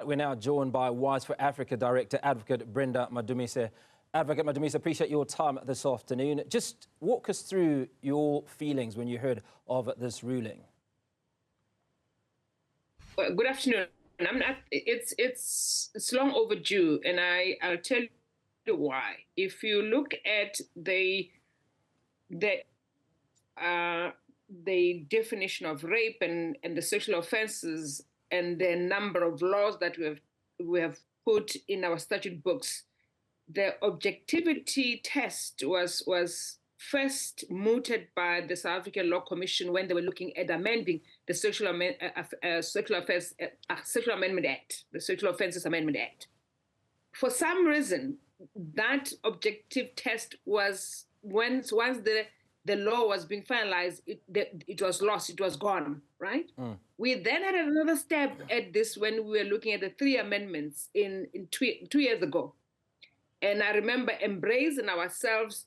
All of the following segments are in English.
We're now joined by Wise for Africa Director, Advocate Brenda Madumise. Advocate Madumise, appreciate your time this afternoon. Just walk us through your feelings when you heard of this ruling. Well, good afternoon. It's long overdue, and I'll tell you why. If you look at the definition of rape and the sexual offences and the number of laws that we have put in our statute books, the objectivity test was first mooted by the South African Law Commission when they were looking at amending the Sexual Amendment Act, the Sexual Offences Amendment Act. For some reason, that objective test was, once the law was being finalized, it was lost, it was gone, right? We then had another step at this when we were looking at the 3 amendments in 2 years ago. And I remember embracing ourselves,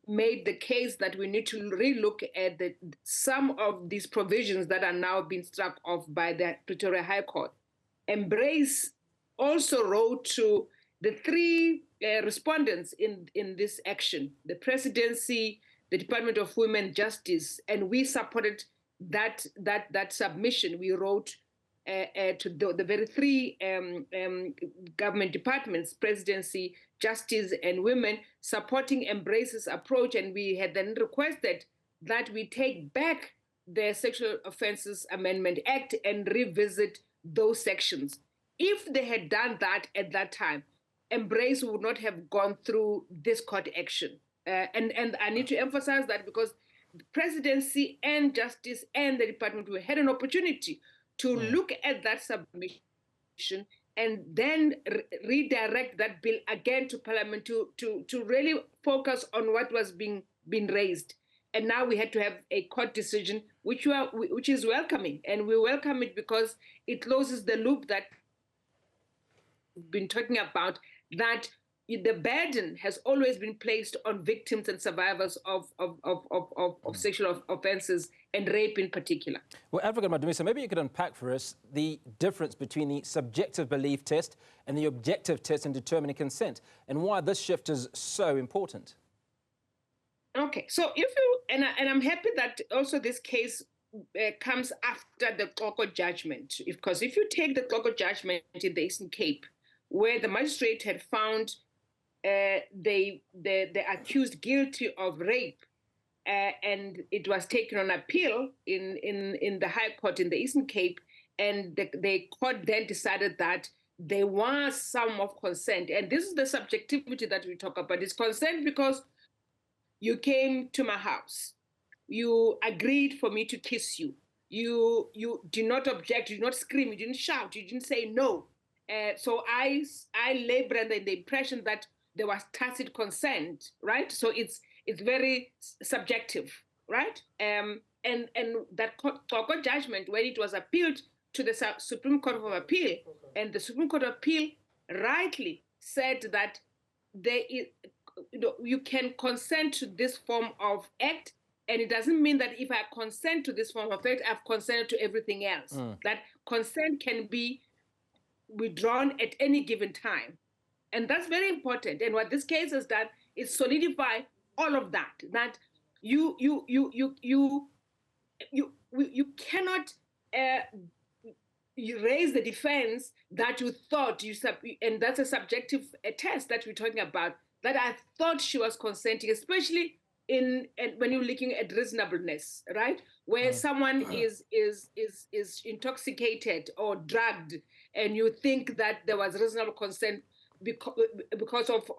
made the case that we need to relook at some of these provisions that are now being struck off by the Pretoria High Court. Embrace also wrote to the 3 respondents in this action, the presidency, the Department of Women Justice, and we supported that submission. We wrote to the very 3 government departments, presidency, justice, and women, supporting Embrace's approach, and we had then requested that we take back the Sexual Offences Amendment Act and revisit those sections. If they had done that at that time, Embrace would not have gone through this court action. And I need to emphasize that because the presidency and justice and the department had an opportunity to look at that submission and then redirect that bill again to Parliament to really focus on what was being raised. And now we had to have a court decision, which is welcoming. And we welcome it because it closes the loop that we've been talking about, that the burden has always been placed on victims and survivors of sexual offences and rape in particular. Well, Advocate Madumise, maybe you could unpack for us the difference between the subjective belief test and the objective test in determining consent, and why this shift is so important. Okay, so if you, and I'm happy that also this case comes after the Xoko judgment, because if you take the Xoko judgment in the Eastern Cape, where the magistrate had found the accused guilty of rape, and it was taken on appeal in the High Court in the Eastern Cape, and the court then decided that there was some of consent. And this is the subjectivity that we talk about. It's consent because you came to my house, you agreed for me to kiss you, you did not object, you did not scream, you didn't shout, you didn't say no. So I lay Brenda in the impression that there was tacit consent, right? So it's very subjective, right? And that Xoko judgment, when it was appealed to the Supreme Court of Appeal, and the Supreme Court of Appeal rightly said that you can consent to this form of act, and it doesn't mean that if I consent to this form of act, I've consented to everything else. That consent can be withdrawn at any given time. And that's very important. And what this case has done is solidify all of that, that you cannot you raise the defense that you thought and that's a subjective test that we're talking about, that I thought she was consenting, especially when you're looking at reasonableness, right? Where someone is intoxicated or drugged, and you think that there was reasonable consent because of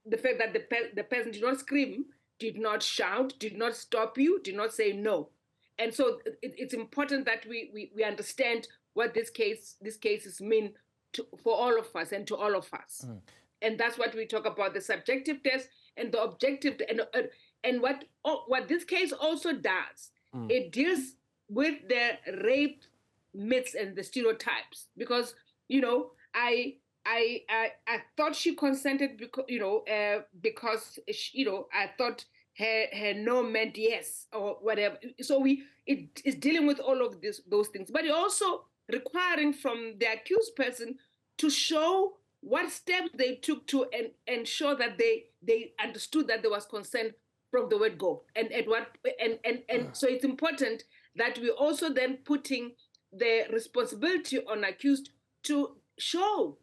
the fact that the person did not scream, did not shout, did not stop you, did not say no. And so it's important that we understand what these cases mean for all of us and to all of us. And that's what we talk about, the subjective test and the objective. And what this case also does, it deals with the rape myths and the stereotypes. Because, I thought she consented because I thought her no meant yes or whatever. So it is dealing with all of those things. But it also requiring from the accused person to show what steps they took to ensure that they understood that there was consent from the word go. And so it's important that we also then putting the responsibility on accused to show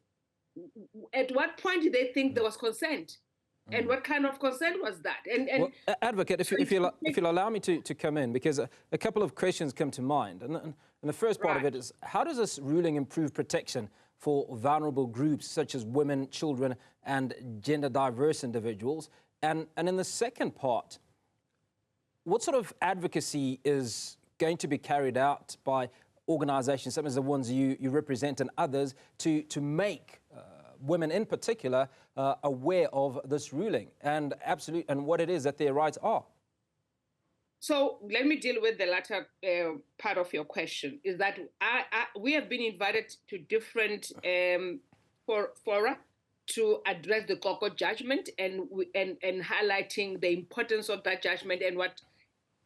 at what point did they think there was consent, and what kind of consent was that? Well, Advocate, if you'll allow me to come in, because a couple of questions come to mind. And the first part of it is, how does this ruling improve protection for vulnerable groups such as women, children, and gender diverse individuals? And in the second part, what sort of advocacy is going to be carried out by organisations, such as the ones you represent and others, to make women in particular aware of this ruling and what it is that their rights are? So let me deal with the latter part of your question, is that we have been invited to different fora to address the Koko judgment and highlighting the importance of that judgment and what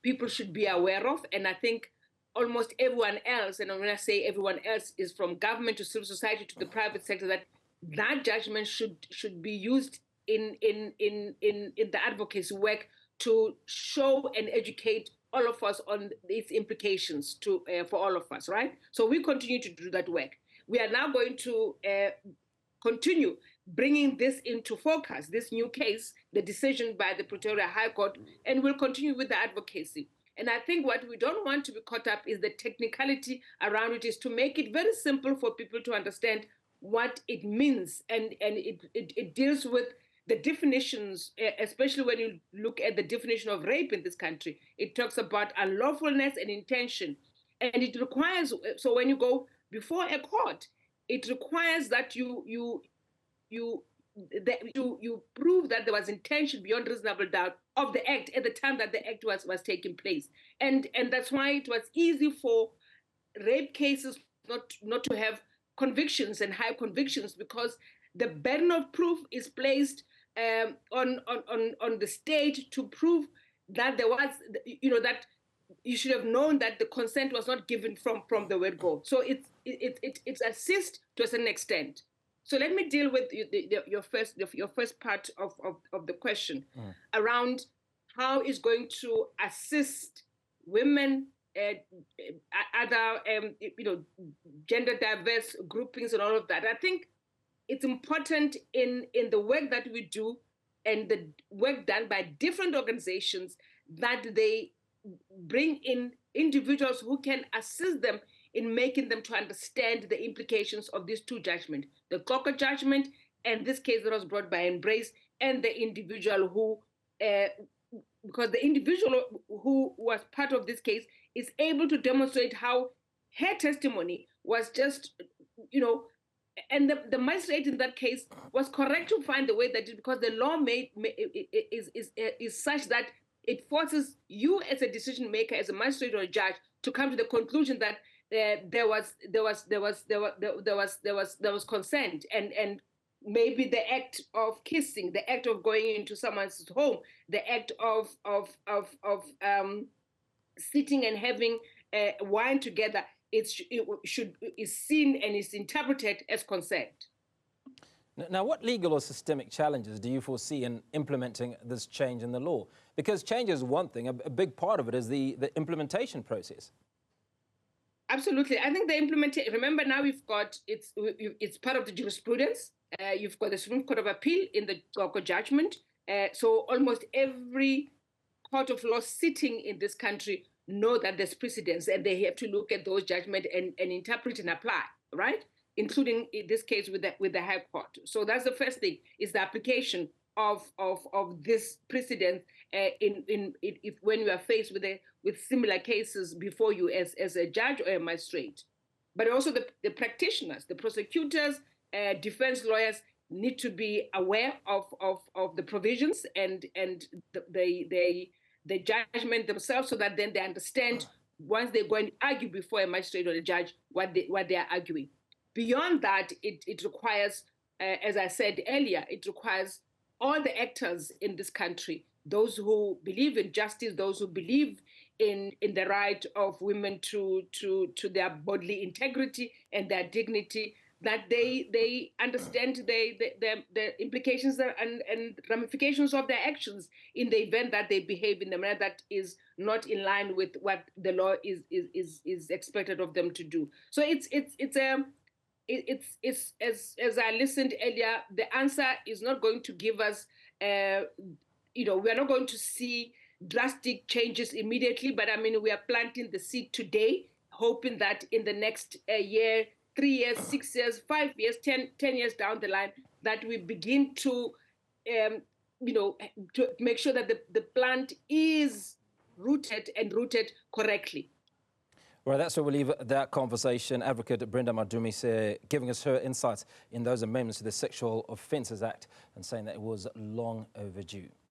people should be aware of. And I think almost everyone else, and when I say everyone else, is from government to civil society to the private sector, that judgment should be used in the advocacy work to show and educate all of us on its implications for all of us, right? So we continue to do that work. We are now going to continue bringing this into focus, this new case, the decision by the Pretoria High Court, and we'll continue with the advocacy. And I think what we don't want to be caught up is the technicality around it, is to make it very simple for people to understand what it means. And it deals with the definitions, especially when you look at the definition of rape in this country. It talks about unlawfulness and intention. And it requires, so when you go before a court, it requires that you prove that there was intention beyond reasonable doubt of the act at the time that the act was taking place. And that's why it was easy for rape cases not to have convictions and high convictions, because the burden of proof is placed on the state to prove that there was, that you should have known that the consent was not given from the word go. So it's assist to a certain extent. So let me deal with your first part of the question around how it's going to assist women, other gender diverse groupings and all of that. I think it's important in the work that we do and the work done by different organizations that they bring in individuals who can assist them in making them to understand the implications of these two judgments, the Koko judgment and this case that was brought by Embrace, and the individual who, because the individual who was part of this case is able to demonstrate how her testimony was just, and the magistrate in that case was correct to find the way that it, because the law is such that it forces you as a decision maker, as a magistrate or a judge, to come to the conclusion that there was consent, and maybe the act of kissing, the act of going into someone's home, the act of sitting and having wine together, is seen and is interpreted as consent. Now, what legal or systemic challenges do you foresee in implementing this change in the law? Because change is one thing, a big part of it is the implementation process. Absolutely. I think the implementation, remember now we've got, it's part of the jurisprudence. You've got the Supreme Court of Appeal in the Koko judgment. So almost every court of law sitting in this country know that there's precedents, and they have to look at those judgments and interpret and apply, right? Including in this case with the High Court. So that's the first thing, is the application of this precedent if when you are faced with similar cases before you as a judge or a magistrate. But also the practitioners, the prosecutors, defense lawyers need to be aware of the provisions and the judgment themselves, so that then they understand, once they go and argue before a magistrate or a judge, what they are arguing. Beyond that, it requires, as I said earlier, it requires all the actors in this country, those who believe in justice, those who believe in the right of women to their bodily integrity and their dignity, that they understand the implications and ramifications of their actions in the event that they behave in a manner that is not in line with what the law is expected of them to do. So it's as I listened earlier, the answer is not going to give us, we are not going to see drastic changes immediately, but I mean, we are planting the seed today, hoping that in the next year, 3 years, 6 years, 5 years, 10 years down the line, that we begin to, to make sure that the plant is rooted correctly. Well, that's where we'll leave that conversation. Advocate Brenda Madumise giving us her insights in those amendments to the Sexual Offences Act and saying that it was long overdue.